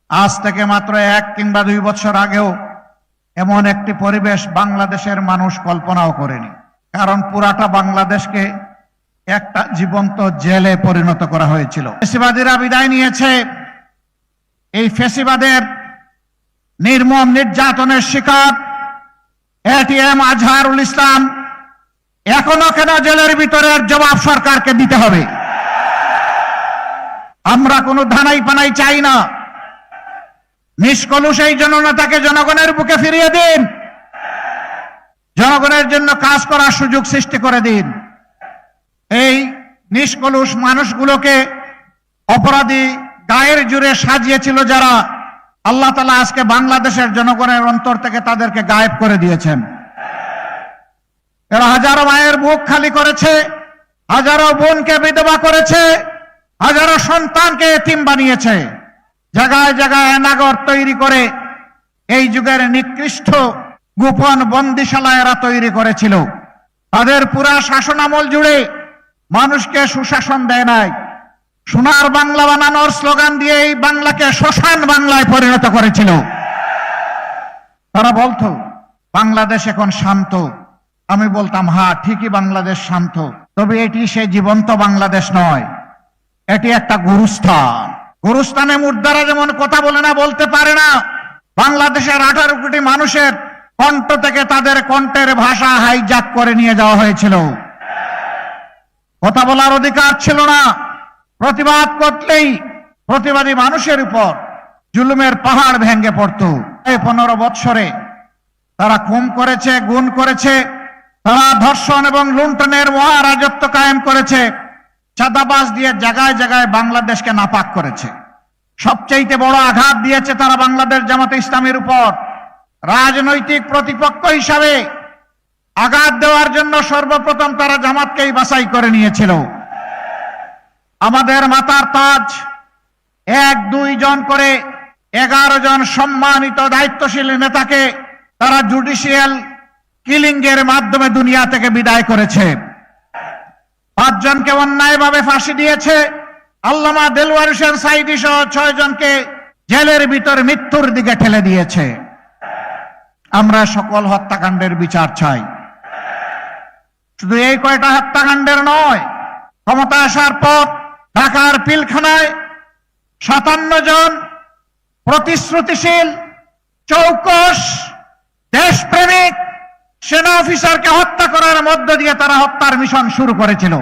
আজ থেকে মাত্র 1 কিংবা 2 বছর আগেও এমন একটি পরিবেশ বাংলাদেশের মানুষ কল্পনাও করেনি। কারণ পুরাটা বাংলাদেশকে একটা জীবন্ত জেলে পরিণত করা হয়েছিল। ফ্যাসিবাদীরা বিদায় নিয়েছে। এই ফ্যাসিবাদের নির্মম নির্যাতনের শিকার এটিএম আজহারুল ইসলাম এখনো কেন জেলের ভিতরের জবাব সরকারকে দিতে হবে। আমরা কোনো ধানাই পানাই চাই না। নিষ্কলুষ এই জননেতাকে জনগণের বুকে ফিরিয়ে দিন, জনগণের জন্য কাজ করার সুযোগ সৃষ্টি করে দিন। এই নিষ্কলুষ মানুষগুলোকে অপরাধী গায়ের জুড়ে সাজিয়েছিল যারা, আল্লাহ তাআলা আজকে বাংলাদেশের জনগণের অন্তর থেকে তাদেরকে গায়েব করে দিয়েছেন। এরা হাজারো মায়ের বুক খালি করেছে, হাজারো বোনকে বিধবা করেছে, হাজারো সন্তানকে এতিম বানিয়েছে। জায়গায় জায়গায় নাগর তৈরি করে এই যুগের নিকৃষ্ট গোপন বন্দিশালা এরা তৈরি করেছিল। তাদের পুরা শাসনামল জুড়ে মানুষকে সুশাসন দেয় নাই, সোনার বাংলা বানানোর স্লোগান দিয়ে এই বাংলাকে শ্মশান বাংলায় পরিণত করেছিল। তারা বলতো বাংলাদেশ এখন শান্ত। আমি বলতাম হ্যাঁ ঠিকই, বাংলাদেশ শান্ত, তবে এটি সেই জীবন্ত বাংলাদেশ নয়, এটি একটা গুরুস্থান। গুরুস্থানে মুর্দারা যেমন কথা বলে না, বলতে পারে না, বাংলাদেশের 18 কোটি মানুষের কণ্ঠ থেকে তাদের কণ্ঠের ভাষা হাইজ্যাক করে নিয়ে যাওয়া হয়েছিল। কথা বলার অধিকার ছিল না। প্রতিবাদ করলেই প্রতিবাদী মানুষের উপর জুলুমের পাহাড় ভেঙে পড়ত। এই 15 বৎসরে তারা খুন করেছে, গুম করেছে, তারা ধর্ষণ এবং লুণ্ঠনের মহারাজত্ব কায়েম করেছে, চাঁদাবাজ দিয়ে জায়গায় জায়গায় বাংলাদেশকে নাপাক করেছে। সবচেয়ে বড় আঘাত দিয়েছে তারা বাংলাদেশ জামাতে ইসলামের উপর। রাজনৈতিক প্রতিপক্ষ হিসাবে আঘাত দেওয়ার জন্য সর্বপ্রথম তারা জামাতকেই বাছাই করে নিয়েছিল। আমাদের মাথার তাজ 1-2 জন করে 11 জন সম্মানিত দায়িত্বশীল নেতাকে তারা জুডিশিয়াল কিলিং এর মাধ্যমে দুনিয়া থেকে বিদায় করেছে। 5 জনকে অন্যায়ভাবে ফাঁসি দিয়েছে। আল্লামা দেলওয়ার হোসেন সাঈদী সহ 6 জনকে জেলের ভিতর মৃত্যুর দিকে ঠেলে দিয়েছে। আমরা সকল হত্যাকাণ্ডের বিচার চাই। শুধু এই কয়টা হত্যাকাণ্ডের নয়, ক্ষমতা আসার পর ঢাকার পিলখানায় 57 জন প্রতিশ্রুতিশীল, চৌকস, দেশপ্রেমিক সেনা অফিসারকে হত্যা করার মধ্য দিয়ে তারা হত্যার মিশন শুরু করেছিল।